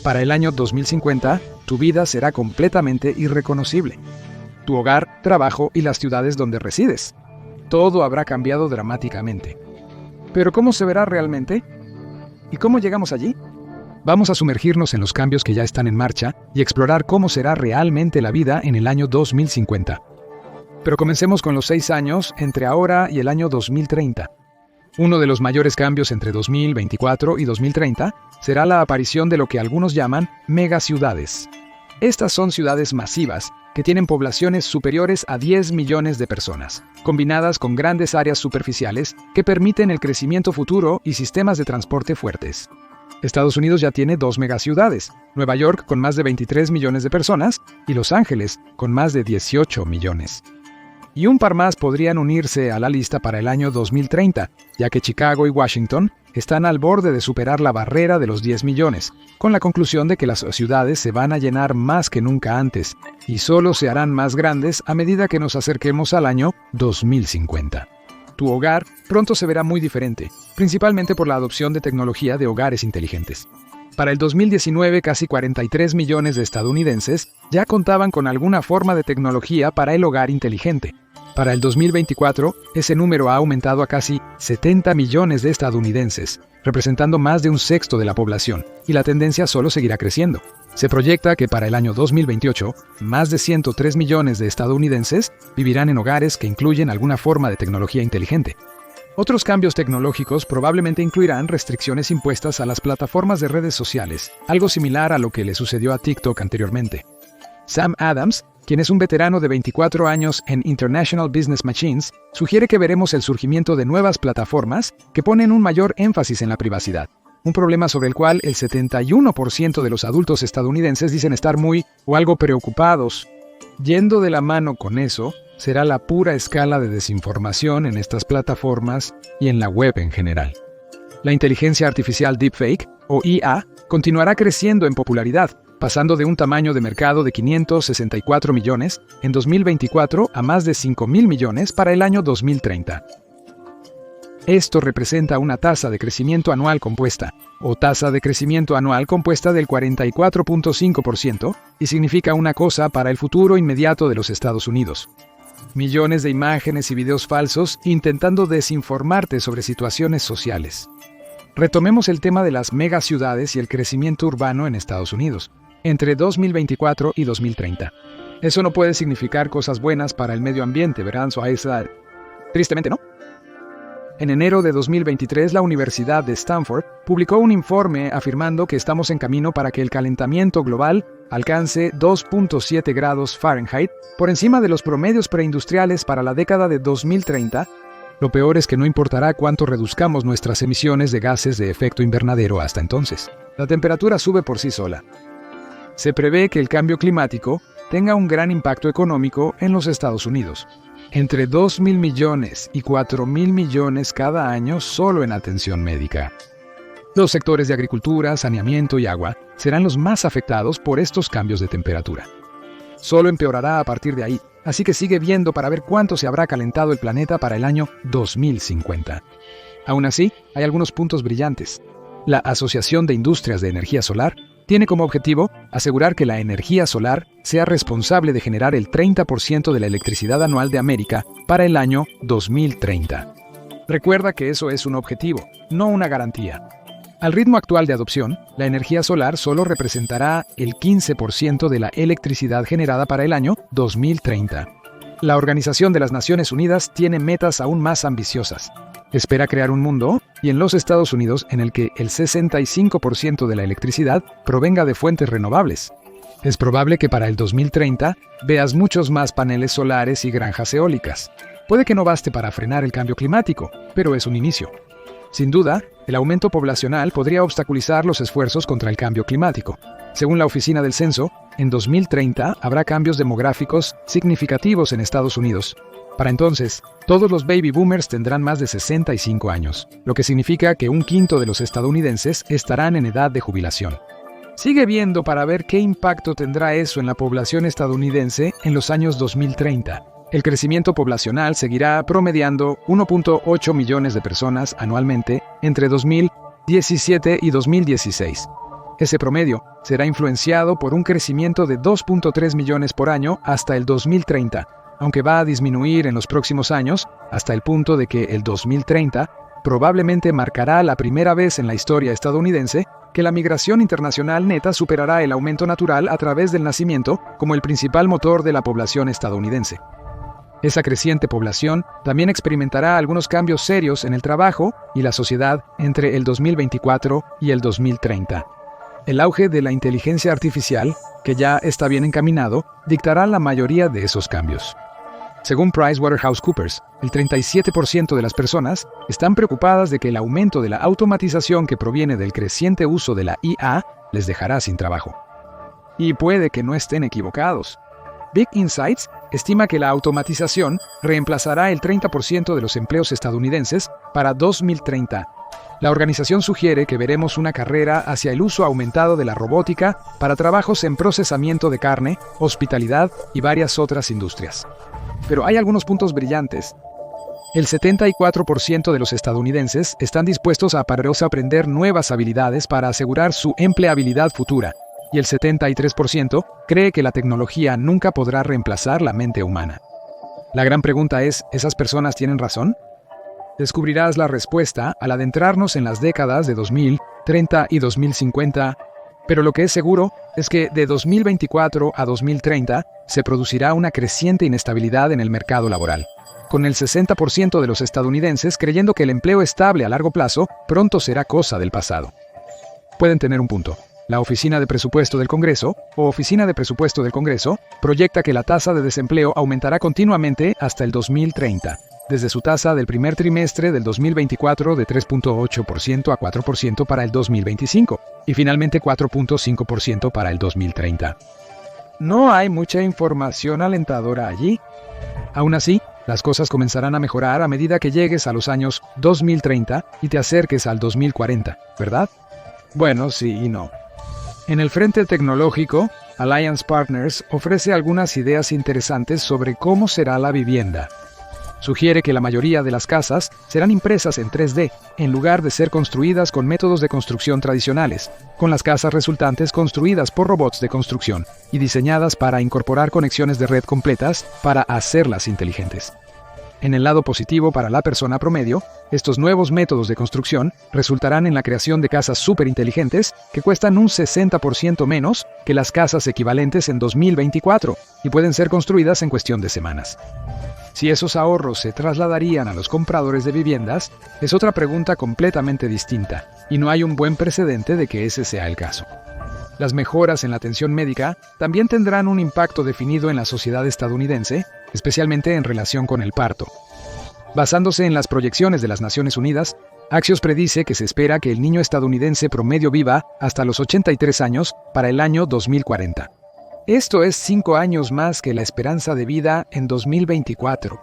Para el año 2050, tu vida será completamente irreconocible. Tu hogar, trabajo y las ciudades donde resides. Todo habrá cambiado dramáticamente. ¿Pero cómo se verá realmente? ¿Y cómo llegamos allí? Vamos a sumergirnos en los cambios que ya están en marcha y explorar cómo será realmente la vida en el año 2050. Pero comencemos con los 6 años entre ahora y el año 2030. Uno de los mayores cambios entre 2024 y 2030 será la aparición de lo que algunos llaman megaciudades. Estas son ciudades masivas que tienen poblaciones superiores a 10 millones de personas, combinadas con grandes áreas superficiales que permiten el crecimiento futuro y sistemas de transporte fuertes. Estados Unidos ya tiene 2 megaciudades, Nueva York con más de 23 millones de personas y Los Ángeles con más de 18 millones. Y un par más podrían unirse a la lista para el año 2030, ya que Chicago y Washington están al borde de superar la barrera de los 10 millones, con la conclusión de que las ciudades se van a llenar más que nunca antes, y solo se harán más grandes a medida que nos acerquemos al año 2050. Tu hogar pronto se verá muy diferente, principalmente por la adopción de tecnología de hogares inteligentes. Para el 2019, casi 43 millones de estadounidenses ya contaban con alguna forma de tecnología para el hogar inteligente. Para el 2024, ese número ha aumentado a casi 70 millones de estadounidenses, representando más de un sexto de la población, y la tendencia solo seguirá creciendo. Se proyecta que para el año 2028, más de 103 millones de estadounidenses vivirán en hogares que incluyen alguna forma de tecnología inteligente. Otros cambios tecnológicos probablemente incluirán restricciones impuestas a las plataformas de redes sociales, algo similar a lo que le sucedió a TikTok anteriormente. Sam Adams, quien es un veterano de 24 años en International Business Machines, sugiere que veremos el surgimiento de nuevas plataformas que ponen un mayor énfasis en la privacidad, un problema sobre el cual el 71% de los adultos estadounidenses dicen estar muy o algo preocupados. Yendo de la mano con eso, será la pura escala de desinformación en estas plataformas y en la web en general. La inteligencia artificial deepfake, o IA, continuará creciendo en popularidad, pasando de un tamaño de mercado de 564 millones en 2024 a más de 5.000 millones para el año 2030. Esto representa una tasa de crecimiento anual compuesta, o tasa de crecimiento anual compuesta del 44.5%, y significa una cosa para el futuro inmediato de los Estados Unidos. Millones de imágenes y videos falsos intentando desinformarte sobre situaciones sociales. Retomemos el tema de las megaciudades y el crecimiento urbano en Estados Unidos, entre 2024 y 2030. Eso no puede significar cosas buenas para el medio ambiente, ¿verdad? Tristemente, ¿no? En enero de 2023, la Universidad de Stanford publicó un informe afirmando que estamos en camino para que el calentamiento global alcance 2.7 grados Fahrenheit, por encima de los promedios preindustriales para la década de 2030. Lo peor es que no importará cuánto reduzcamos nuestras emisiones de gases de efecto invernadero hasta entonces. La temperatura sube por sí sola. Se prevé que el cambio climático tenga un gran impacto económico en los Estados Unidos. Entre 2.000 millones y 4.000 millones cada año solo en atención médica. Los sectores de agricultura, saneamiento y agua serán los más afectados por estos cambios de temperatura. Solo empeorará a partir de ahí, así que sigue viendo para ver cuánto se habrá calentado el planeta para el año 2050. Aún así, hay algunos puntos brillantes. La Asociación de Industrias de Energía Solar tiene como objetivo asegurar que la energía solar sea responsable de generar el 30% de la electricidad anual de América para el año 2030. Recuerda que eso es un objetivo, no una garantía. Al ritmo actual de adopción, la energía solar solo representará el 15% de la electricidad generada para el año 2030. La Organización de las Naciones Unidas tiene metas aún más ambiciosas. Espera crear un mundo, y en los Estados Unidos, en el que el 65% de la electricidad provenga de fuentes renovables. Es probable que para el 2030 veas muchos más paneles solares y granjas eólicas. Puede que no baste para frenar el cambio climático, pero es un inicio. Sin duda, el aumento poblacional podría obstaculizar los esfuerzos contra el cambio climático. Según la Oficina del Censo, en 2030 habrá cambios demográficos significativos en Estados Unidos. Para entonces, todos los baby boomers tendrán más de 65 años, lo que significa que un quinto de los estadounidenses estarán en edad de jubilación. Sigue viendo para ver qué impacto tendrá eso en la población estadounidense en los años 2030. El crecimiento poblacional seguirá promediando 1.8 millones de personas anualmente entre 2017 y 2016. Ese promedio será influenciado por un crecimiento de 2.3 millones por año hasta el 2030, aunque va a disminuir en los próximos años hasta el punto de que el 2030 probablemente marcará la primera vez en la historia estadounidense que la migración internacional neta superará el aumento natural a través del nacimiento como el principal motor de la población estadounidense. Esa creciente población también experimentará algunos cambios serios en el trabajo y la sociedad entre el 2024 y el 2030. El auge de la inteligencia artificial, que ya está bien encaminado, dictará la mayoría de esos cambios. Según PricewaterhouseCoopers, el 37% de las personas están preocupadas de que el aumento de la automatización que proviene del creciente uso de la IA les dejará sin trabajo. Y puede que no estén equivocados. Big Insights estima que la automatización reemplazará el 30% de los empleos estadounidenses para 2030. La organización sugiere que veremos una carrera hacia el uso aumentado de la robótica para trabajos en procesamiento de carne, hospitalidad y varias otras industrias. Pero hay algunos puntos brillantes. El 74% de los estadounidenses están dispuestos a aprender nuevas habilidades para asegurar su empleabilidad futura, y el 73% cree que la tecnología nunca podrá reemplazar la mente humana. La gran pregunta es, ¿esas personas tienen razón? Descubrirás la respuesta al adentrarnos en las décadas de 2030 y 2050, pero lo que es seguro es que de 2024 a 2030 se producirá una creciente inestabilidad en el mercado laboral, con el 60% de los estadounidenses creyendo que el empleo estable a largo plazo pronto será cosa del pasado. Pueden tener un punto. La Oficina de Presupuesto del Congreso, o Oficina de Presupuesto del Congreso, proyecta que la tasa de desempleo aumentará continuamente hasta el 2030, desde su tasa del primer trimestre del 2024 de 3.8% a 4% para el 2025, y finalmente 4.5% para el 2030. No hay mucha información alentadora allí. Aún así, las cosas comenzarán a mejorar a medida que llegues a los años 2030 y te acerques al 2040, ¿verdad? Bueno, sí y no. En el frente tecnológico, Alliance Partners ofrece algunas ideas interesantes sobre cómo será la vivienda. Sugiere que la mayoría de las casas serán impresas en 3D, en lugar de ser construidas con métodos de construcción tradicionales, con las casas resultantes construidas por robots de construcción y diseñadas para incorporar conexiones de red completas para hacerlas inteligentes. En el lado positivo para la persona promedio, estos nuevos métodos de construcción resultarán en la creación de casas superinteligentes que cuestan un 60% menos que las casas equivalentes en 2024 y pueden ser construidas en cuestión de semanas. Si esos ahorros se trasladarían a los compradores de viviendas, es otra pregunta completamente distinta, y no hay un buen precedente de que ese sea el caso. Las mejoras en la atención médica también tendrán un impacto definido en la sociedad estadounidense, especialmente en relación con el parto. Basándose en las proyecciones de las Naciones Unidas, Axios predice que se espera que el niño estadounidense promedio viva hasta los 83 años para el año 2040. Esto es 5 años más que la esperanza de vida en 2024.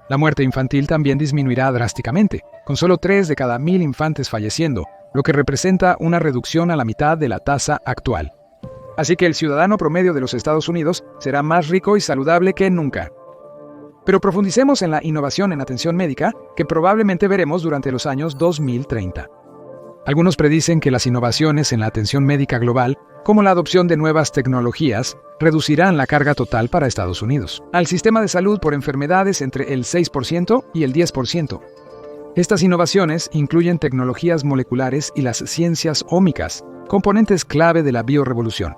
La muerte infantil también disminuirá drásticamente, con solo 3 de cada 1000 infantes falleciendo, lo que representa una reducción a la mitad de la tasa actual. Así que el ciudadano promedio de los Estados Unidos será más rico y saludable que nunca. Pero profundicemos en la innovación en atención médica que probablemente veremos durante los años 2030. Algunos predicen que las innovaciones en la atención médica global, como la adopción de nuevas tecnologías, reducirán la carga total para Estados Unidos al sistema de salud por enfermedades entre el 6% y el 10%. Estas innovaciones incluyen tecnologías moleculares y las ciencias ómicas, componentes clave de la biorevolución.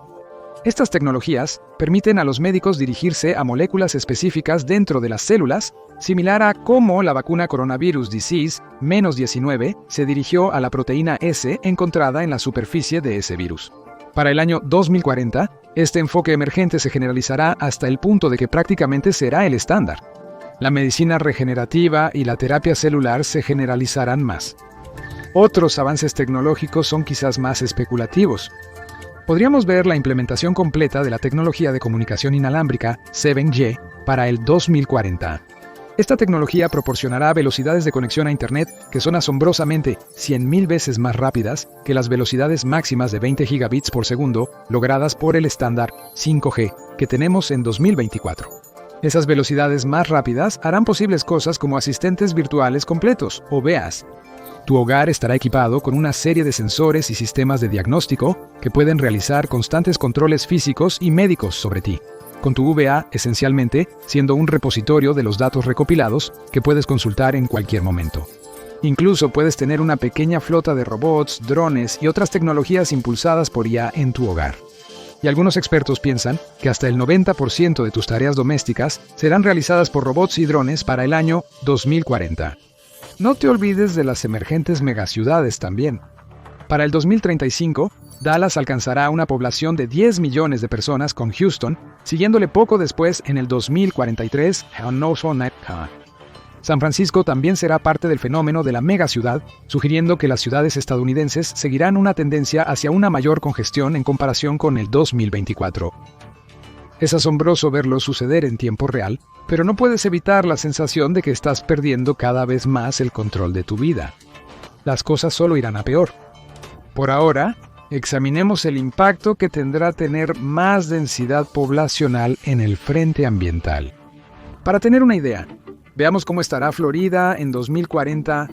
Estas tecnologías permiten a los médicos dirigirse a moléculas específicas dentro de las células, similar a cómo la vacuna Coronavirus Disease-19 se dirigió a la proteína S encontrada en la superficie de ese virus. Para el año 2040, este enfoque emergente se generalizará hasta el punto de que prácticamente será el estándar. La medicina regenerativa y la terapia celular se generalizarán más. Otros avances tecnológicos son quizás más especulativos. Podríamos ver la implementación completa de la tecnología de comunicación inalámbrica 7G para el 2040. Esta tecnología proporcionará velocidades de conexión a Internet que son asombrosamente 100.000 veces más rápidas que las velocidades máximas de 20 gigabits por segundo logradas por el estándar 5G que tenemos en 2024. Esas velocidades más rápidas harán posibles cosas como asistentes virtuales completos, o VAs. Tu hogar estará equipado con una serie de sensores y sistemas de diagnóstico que pueden realizar constantes controles físicos y médicos sobre ti, con tu VA esencialmente siendo un repositorio de los datos recopilados que puedes consultar en cualquier momento. Incluso puedes tener una pequeña flota de robots, drones y otras tecnologías impulsadas por IA en tu hogar. Y algunos expertos piensan que hasta el 90% de tus tareas domésticas serán realizadas por robots y drones para el año 2040. No te olvides de las emergentes megaciudades también. Para el 2035, Dallas alcanzará una población de 10 millones de personas con Houston, siguiéndole poco después en el 2043 San Francisco también será parte del fenómeno de la megaciudad, sugiriendo que las ciudades estadounidenses seguirán una tendencia hacia una mayor congestión en comparación con el 2024. Es asombroso verlo suceder en tiempo real, pero no puedes evitar la sensación de que estás perdiendo cada vez más el control de tu vida. Las cosas solo irán a peor. Por ahora, examinemos el impacto que tendrá tener más densidad poblacional en el frente ambiental. Para tener una idea, veamos cómo estará Florida en 2040.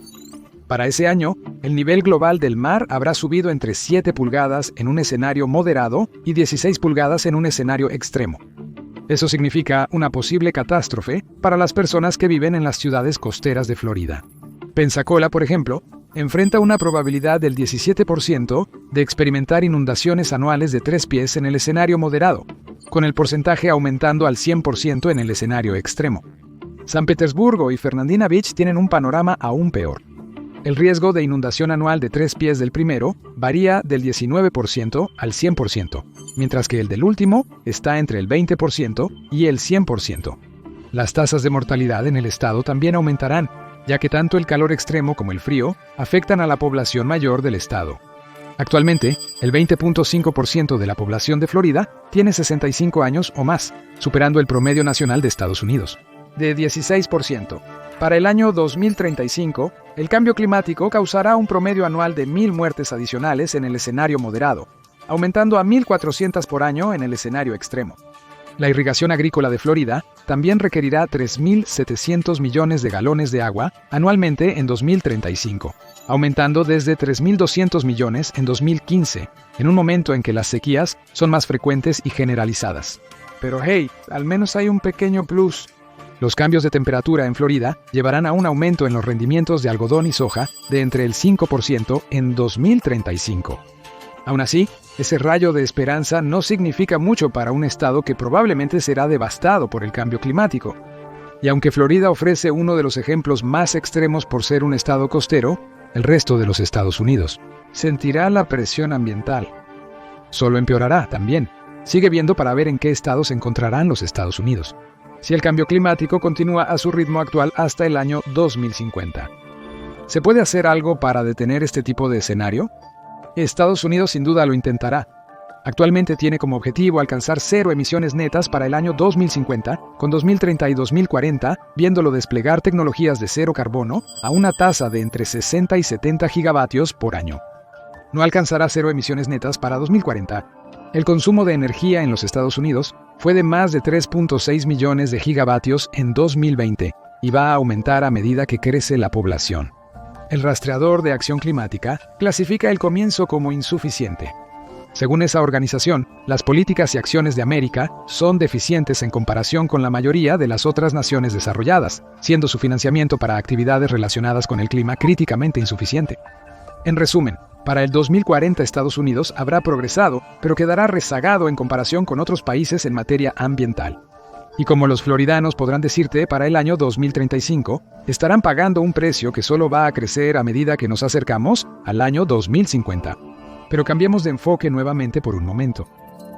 Para ese año, el nivel global del mar habrá subido entre 7 pulgadas en un escenario moderado y 16 pulgadas en un escenario extremo. Eso significa una posible catástrofe para las personas que viven en las ciudades costeras de Florida. Pensacola, por ejemplo, enfrenta una probabilidad del 17% de experimentar inundaciones anuales de 3 pies en el escenario moderado, con el porcentaje aumentando al 100% en el escenario extremo. San Petersburgo y Fernandina Beach tienen un panorama aún peor. El riesgo de inundación anual de 3 pies del primero varía del 19% al 100%, mientras que el del último está entre el 20% y el 100%. Las tasas de mortalidad en el estado también aumentarán, ya que tanto el calor extremo como el frío afectan a la población mayor del estado. Actualmente, el 20.5% de la población de Florida tiene 65 años o más, superando el promedio nacional de Estados Unidos, de 16%. Para el año 2035, el cambio climático causará un promedio anual de 1.000 muertes adicionales en el escenario moderado, aumentando a 1.400 por año en el escenario extremo. La irrigación agrícola de Florida también requerirá 3.700 millones de galones de agua anualmente en 2035, aumentando desde 3.200 millones en 2015, en un momento en que las sequías son más frecuentes y generalizadas. Pero hey, al menos hay un pequeño plus. Los cambios de temperatura en Florida llevarán a un aumento en los rendimientos de algodón y soja de entre el 5% en 2035. Aún así, ese rayo de esperanza no significa mucho para un estado que probablemente será devastado por el cambio climático. Y aunque Florida ofrece uno de los ejemplos más extremos por ser un estado costero, el resto de los Estados Unidos sentirá la presión ambiental. Solo empeorará también. Sigue viendo para ver en qué estado se encontrarán los Estados Unidos si el cambio climático continúa a su ritmo actual hasta el año 2050. ¿Se puede hacer algo para detener este tipo de escenario? Estados Unidos sin duda lo intentará. Actualmente tiene como objetivo alcanzar 0 emisiones netas para el año 2050, con 2030 y 2040 viéndolo desplegar tecnologías de cero carbono a una tasa de entre 60 y 70 gigavatios por año. No alcanzará 0 emisiones netas para 2040. El consumo de energía en los Estados Unidos fue de más de 3.6 millones de gigavatios en 2020 y va a aumentar a medida que crece la población. El rastreador de acción climática clasifica el comienzo como insuficiente. Según esa organización, las políticas y acciones de América son deficientes en comparación con la mayoría de las otras naciones desarrolladas, siendo su financiamiento para actividades relacionadas con el clima críticamente insuficiente. En resumen, para el 2040 Estados Unidos habrá progresado, pero quedará rezagado en comparación con otros países en materia ambiental. Y como los floridanos podrán decirte, para el año 2035, estarán pagando un precio que solo va a crecer a medida que nos acercamos al año 2050. Pero cambiemos de enfoque nuevamente por un momento.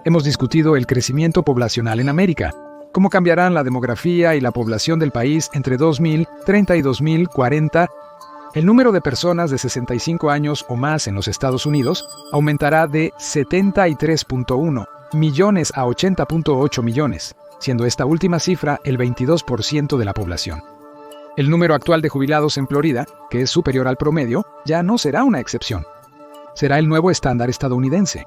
Hemos discutido el crecimiento poblacional en América, cómo cambiarán la demografía y la población del país entre 2030 y 2040. El número de personas de 65 años o más en los Estados Unidos aumentará de 73.1 millones a 80.8 millones, siendo esta última cifra el 22% de la población. El número actual de jubilados en Florida, que es superior al promedio, ya no será una excepción. Será el nuevo estándar estadounidense.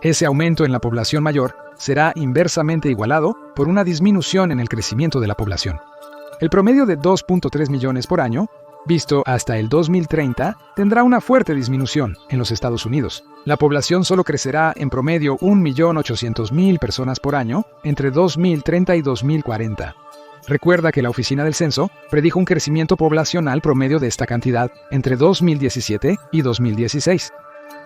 Ese aumento en la población mayor será inversamente igualado por una disminución en el crecimiento de la población. El promedio de 2.3 millones por año Visto hasta el 2030, tendrá una fuerte disminución en los Estados Unidos. La población solo crecerá en promedio 1.800.000 personas por año entre 2030 y 2040. Recuerda que la Oficina del Censo predijo un crecimiento poblacional promedio de esta cantidad entre 2017 y 2016.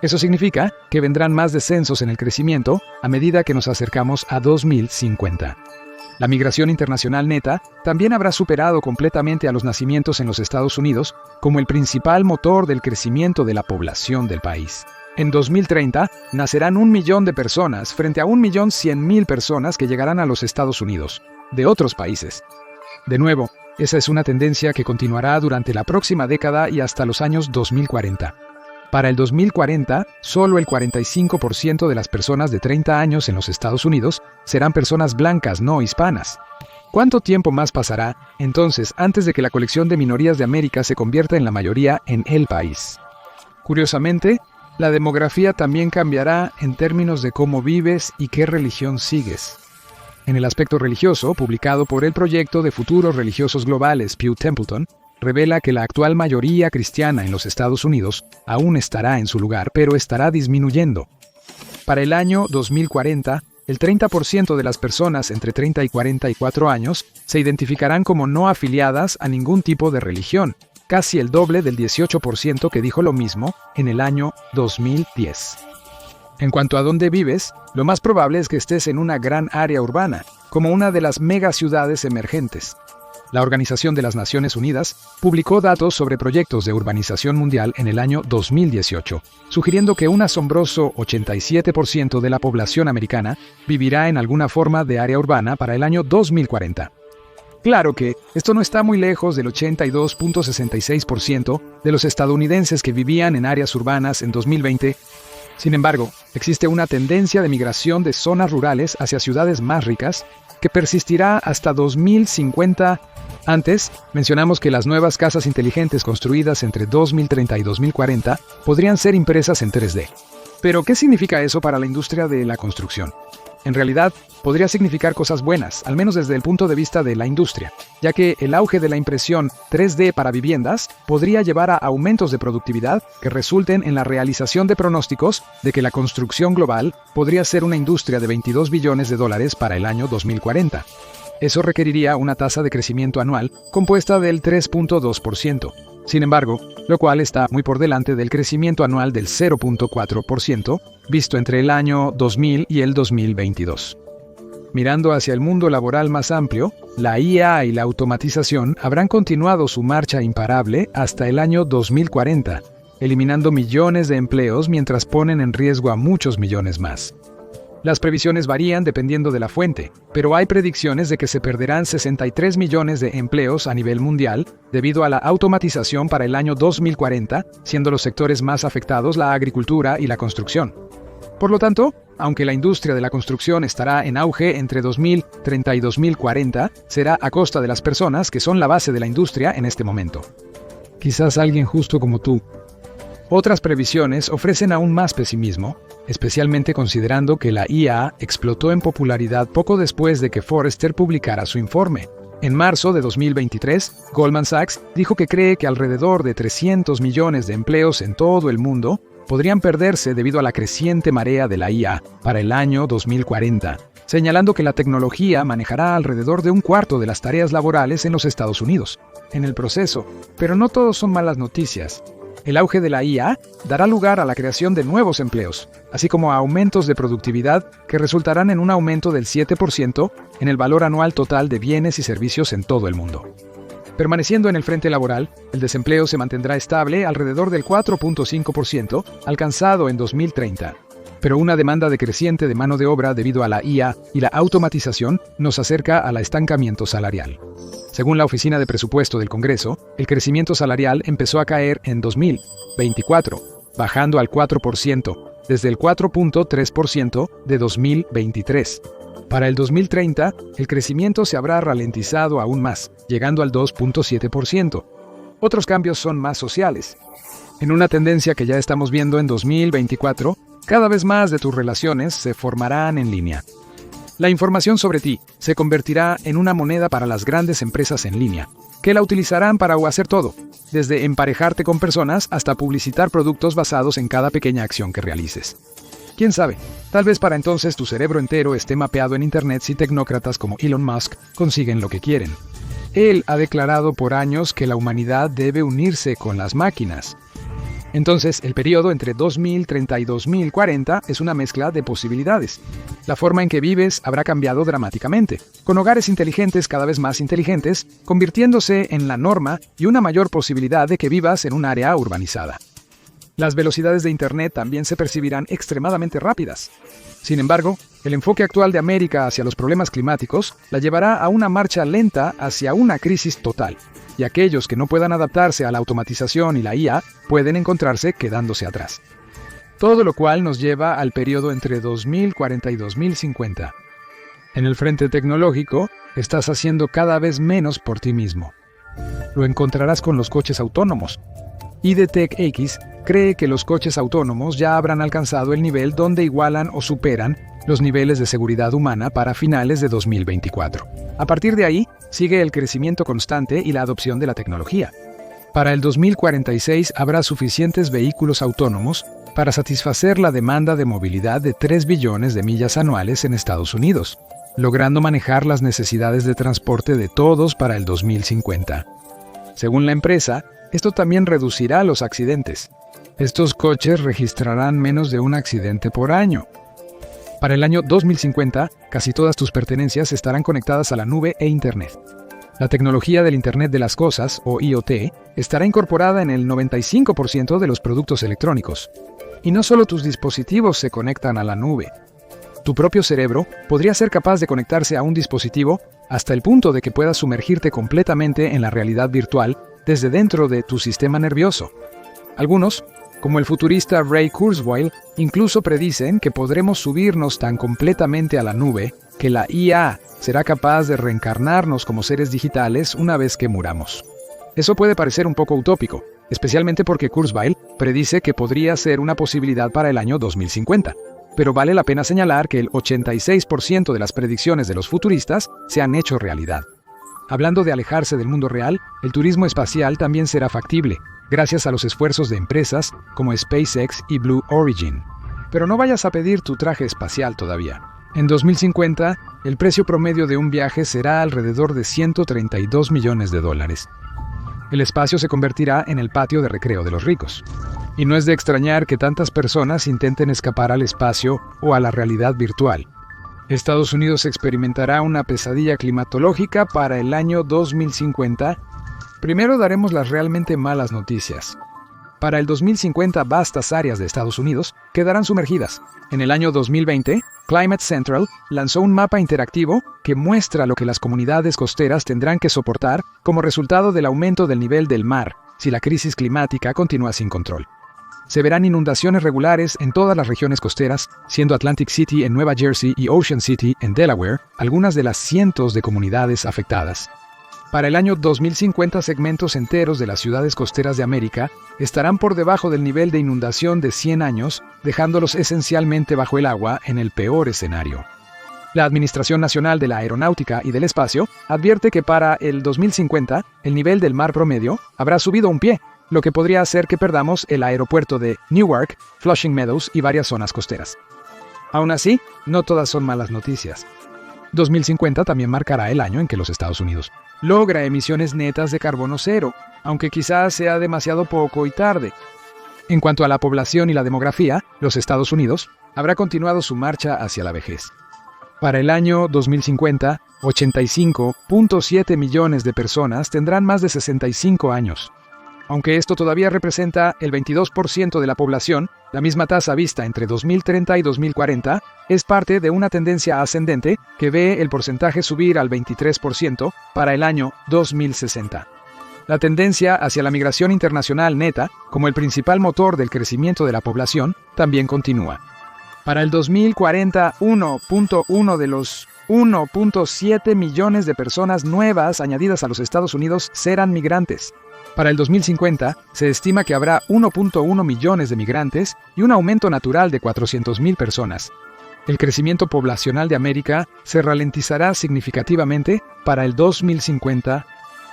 Eso significa que vendrán más descensos en el crecimiento a medida que nos acercamos a 2050. La migración internacional neta también habrá superado completamente a los nacimientos en los Estados Unidos como el principal motor del crecimiento de la población del país. En 2030, nacerán 1 millón de personas frente a 1.100.000 personas que llegarán a los Estados Unidos, de otros países. De nuevo, esa es una tendencia que continuará durante la próxima década y hasta los años 2040. Para el 2040, solo el 45% de las personas de 30 años en los Estados Unidos serán personas blancas no hispanas. ¿Cuánto tiempo más pasará, entonces, antes de que la colección de minorías de América se convierta en la mayoría en el país? Curiosamente, la demografía también cambiará en términos de cómo vives y qué religión sigues. En el aspecto religioso, publicado por el Proyecto de Futuros Religiosos Globales Pew Templeton, revela que la actual mayoría cristiana en los Estados Unidos aún estará en su lugar, pero estará disminuyendo. Para el año 2040, el 30% de las personas entre 30 y 44 años se identificarán como no afiliadas a ningún tipo de religión, casi el doble del 18% que dijo lo mismo en el año 2010. En cuanto a dónde vives, lo más probable es que estés en una gran área urbana, como una de las megaciudades emergentes. La Organización de las Naciones Unidas publicó datos sobre proyectos de urbanización mundial en el año 2018, sugiriendo que un asombroso 87% de la población americana vivirá en alguna forma de área urbana para el año 2040. Claro que esto no está muy lejos del 82.66% de los estadounidenses que vivían en áreas urbanas en 2020. Sin embargo, existe una tendencia de migración de zonas rurales hacia ciudades más ricas que persistirá hasta 2050. Antes, mencionamos que las nuevas casas inteligentes construidas entre 2030 y 2040 podrían ser impresas en 3D. Pero, ¿qué significa eso para la industria de la construcción? En realidad, podría significar cosas buenas, al menos desde el punto de vista de la industria, ya que el auge de la impresión 3D para viviendas podría llevar a aumentos de productividad que resulten en la realización de pronósticos de que la construcción global podría ser una industria de $22 billones para el año 2040. Eso requeriría una tasa de crecimiento anual compuesta del 3.2%. Sin embargo, lo cual está muy por delante del crecimiento anual del 0.4% visto entre el año 2000 y el 2022. Mirando hacia el mundo laboral más amplio, la IA y la automatización habrán continuado su marcha imparable hasta el año 2040, eliminando millones de empleos mientras ponen en riesgo a muchos millones más. Las previsiones varían dependiendo de la fuente, pero hay predicciones de que se perderán 63 millones de empleos a nivel mundial debido a la automatización para el año 2040, siendo los sectores más afectados la agricultura y la construcción. Por lo tanto, aunque la industria de la construcción estará en auge entre 2030 y 2040, será a costa de las personas que son la base de la industria en este momento. Quizás alguien justo como tú. Otras previsiones ofrecen aún más pesimismo, especialmente considerando que la IA explotó en popularidad poco después de que Forrester publicara su informe. En marzo de 2023, Goldman Sachs dijo que cree que alrededor de 300 millones de empleos en todo el mundo podrían perderse debido a la creciente marea de la IA para el año 2040, señalando que la tecnología manejará alrededor de un cuarto de las tareas laborales en los Estados Unidos. En el proceso, pero no todos son malas noticias. El auge de la IA dará lugar a la creación de nuevos empleos, así como a aumentos de productividad que resultarán en un aumento del 7% en el valor anual total de bienes y servicios en todo el mundo. Permaneciendo en el frente laboral, el desempleo se mantendrá estable alrededor del 4.5% alcanzado en 2030. Pero una demanda decreciente de mano de obra debido a la IA y la automatización nos acerca al estancamiento salarial. Según la Oficina de Presupuesto del Congreso, el crecimiento salarial empezó a caer en 2024, bajando al 4%, desde el 4.3% de 2023. Para el 2030, el crecimiento se habrá ralentizado aún más, llegando al 2.7%. Otros cambios son más sociales. En una tendencia que ya estamos viendo en 2024, cada vez más de tus relaciones se formarán en línea. La información sobre ti se convertirá en una moneda para las grandes empresas en línea. que la utilizarán para hacer todo, desde emparejarte con personas hasta publicitar productos basados en cada pequeña acción que realices. ¿Quién sabe? Tal vez para entonces tu cerebro entero esté mapeado en Internet si tecnócratas como Elon Musk consiguen lo que quieren. Él ha declarado por años que la humanidad debe unirse con las máquinas. Entonces, el periodo entre 2030 y 2040 es una mezcla de posibilidades. La forma en que vives habrá cambiado dramáticamente, con hogares inteligentes cada vez más inteligentes, convirtiéndose en la norma y una mayor posibilidad de que vivas en un área urbanizada. Las velocidades de Internet también se percibirán extremadamente rápidas. Sin embargo, el enfoque actual de América hacia los problemas climáticos la llevará a una marcha lenta hacia una crisis total, y aquellos que no puedan adaptarse a la automatización y la IA pueden encontrarse quedándose atrás. Todo lo cual nos lleva al periodo entre 2040 y 2050. En el frente tecnológico, estás haciendo cada vez menos por ti mismo. Lo encontrarás con los coches autónomos. IDTech X cree que los coches autónomos ya habrán alcanzado el nivel donde igualan o superan los niveles de seguridad humana para finales de 2024. A partir de ahí, sigue el crecimiento constante y la adopción de la tecnología. Para el 2046 habrá suficientes vehículos autónomos para satisfacer la demanda de movilidad de 3 billones de millas anuales en Estados Unidos, logrando manejar las necesidades de transporte de todos para el 2050. Según la empresa, esto también reducirá los accidentes. Estos coches registrarán menos de un accidente por año. Para el año 2050, casi todas tus pertenencias estarán conectadas a la nube e Internet. La tecnología del Internet de las Cosas, o IoT, estará incorporada en el 95% de los productos electrónicos. Y no solo tus dispositivos se conectan a la nube. Tu propio cerebro podría ser capaz de conectarse a un dispositivo hasta el punto de que puedas sumergirte completamente en la realidad virtual desde dentro de tu sistema nervioso. Algunos, como el futurista Ray Kurzweil, incluso predicen que podremos subirnos tan completamente a la nube que la IA será capaz de reencarnarnos como seres digitales una vez que muramos. Eso puede parecer un poco utópico, especialmente porque Kurzweil predice que podría ser una posibilidad para el año 2050. Pero vale la pena señalar que el 86% de las predicciones de los futuristas se han hecho realidad. Hablando de alejarse del mundo real, el turismo espacial también será factible, gracias a los esfuerzos de empresas como SpaceX y Blue Origin. Pero no vayas a pedir tu traje espacial todavía. En 2050, el precio promedio de un viaje será alrededor de $132 millones. El espacio se convertirá en el patio de recreo de los ricos. Y no es de extrañar que tantas personas intenten escapar al espacio o a la realidad virtual. Estados Unidos experimentará una pesadilla climatológica para el año 2050. Primero daremos las realmente malas noticias. Para el 2050, vastas áreas de Estados Unidos quedarán sumergidas. En el año 2020, Climate Central lanzó un mapa interactivo que muestra lo que las comunidades costeras tendrán que soportar como resultado del aumento del nivel del mar si la crisis climática continúa sin control. Se verán inundaciones regulares en todas las regiones costeras, siendo Atlantic City en Nueva Jersey y Ocean City en Delaware algunas de las cientos de comunidades afectadas. Para el año 2050, segmentos enteros de las ciudades costeras de América estarán por debajo del nivel de inundación de 100 años, dejándolos esencialmente bajo el agua en el peor escenario. La Administración Nacional de la Aeronáutica y del Espacio advierte que para el 2050, el nivel del mar promedio habrá subido un pie, lo que podría hacer que perdamos el aeropuerto de Newark, Flushing Meadows y varias zonas costeras. Aún así, no todas son malas noticias. 2050 también marcará el año en que los Estados Unidos logra emisiones netas de carbono cero, aunque quizás sea demasiado poco y tarde. En cuanto a la población y la demografía, los Estados Unidos habrá continuado su marcha hacia la vejez. Para el año 2050, 85.7 millones de personas tendrán más de 65 años. Aunque esto todavía representa el 22% de la población, la misma tasa vista entre 2030 y 2040 es parte de una tendencia ascendente que ve el porcentaje subir al 23% para el año 2060. La tendencia hacia la migración internacional neta, como el principal motor del crecimiento de la población, también continúa. Para el 2040, 1.1 de los 1.7 millones de personas nuevas añadidas a los Estados Unidos serán migrantes. Para el 2050, se estima que habrá 1.1 millones de migrantes y un aumento natural de 400.000 personas. El crecimiento poblacional de América se ralentizará significativamente para el 2050.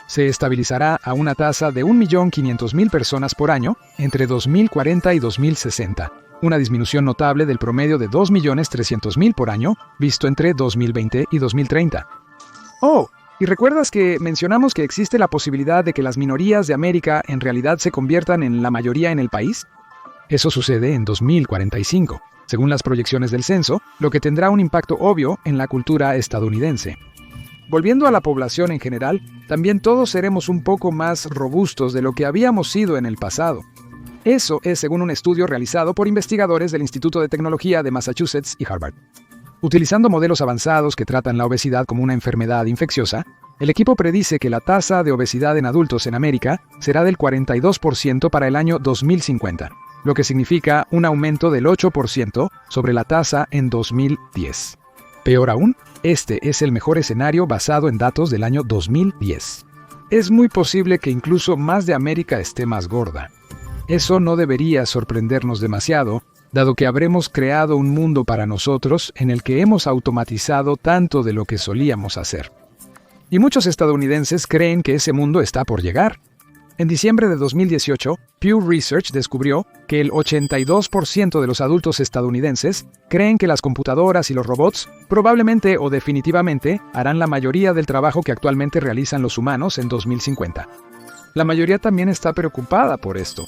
se estabilizará a una tasa de 1.500.000 personas por año entre 2040 y 2060, una disminución notable del promedio de 2.300.000 por año visto entre 2020 y 2030. Oh, ¿y recuerdas que mencionamos que existe la posibilidad de que las minorías de América en realidad se conviertan en la mayoría en el país? Eso sucede en 2045, según las proyecciones del censo, lo que tendrá un impacto obvio en la cultura estadounidense. Volviendo a la población en general, también todos seremos un poco más robustos de lo que habíamos sido en el pasado. Eso es según un estudio realizado por investigadores del Instituto de Tecnología de Massachusetts y Harvard. Utilizando modelos avanzados que tratan la obesidad como una enfermedad infecciosa, el equipo predice que la tasa de obesidad en adultos en América será del 42% para el año 2050, lo que significa un aumento del 8% sobre la tasa en 2010. Peor aún, este es el mejor escenario basado en datos del año 2010. Es muy posible que incluso más de América esté más gorda. Eso no debería sorprendernos demasiado, dado que habremos creado un mundo para nosotros en el que hemos automatizado tanto de lo que solíamos hacer. Y muchos estadounidenses creen que ese mundo está por llegar. En diciembre de 2018, Pew Research descubrió que el 82% de los adultos estadounidenses creen que las computadoras y los robots probablemente o definitivamente harán la mayoría del trabajo que actualmente realizan los humanos en 2050. La mayoría también está preocupada por esto.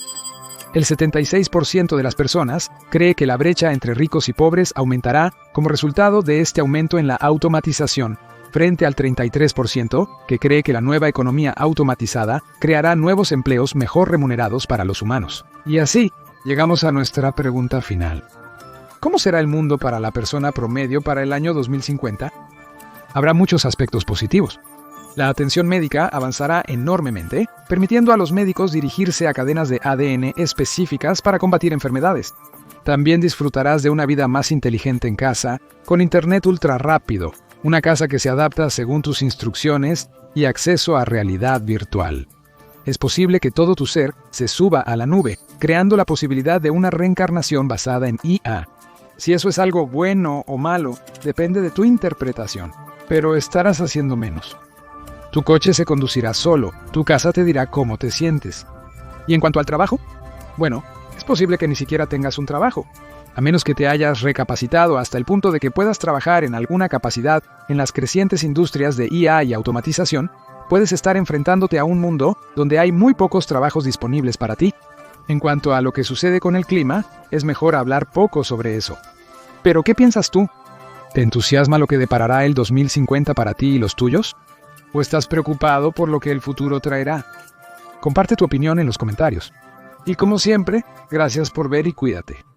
El 76% de las personas cree que la brecha entre ricos y pobres aumentará como resultado de este aumento en la automatización, frente al 33% que cree que la nueva economía automatizada creará nuevos empleos mejor remunerados para los humanos. Y así, llegamos a nuestra pregunta final. ¿Cómo será el mundo para la persona promedio para el año 2050? Habrá muchos aspectos positivos. La atención médica avanzará enormemente, permitiendo a los médicos dirigirse a cadenas de ADN específicas para combatir enfermedades. También disfrutarás de una vida más inteligente en casa, con internet ultra rápido, una casa que se adapta según tus instrucciones y acceso a realidad virtual. Es posible que todo tu ser se suba a la nube, creando la posibilidad de una reencarnación basada en IA. Si eso es algo bueno o malo, depende de tu interpretación, pero estarás haciendo menos. Tu coche se conducirá solo, tu casa te dirá cómo te sientes. ¿Y en cuanto al trabajo? Bueno, es posible que ni siquiera tengas un trabajo. A menos que te hayas recapacitado hasta el punto de que puedas trabajar en alguna capacidad en las crecientes industrias de IA y automatización, puedes estar enfrentándote a un mundo donde hay muy pocos trabajos disponibles para ti. En cuanto a lo que sucede con el clima, es mejor hablar poco sobre eso. ¿Pero qué piensas tú? ¿Te entusiasma lo que deparará el 2050 para ti y los tuyos? ¿O estás preocupado por lo que el futuro traerá? Comparte tu opinión en los comentarios. Y como siempre, gracias por ver y cuídate.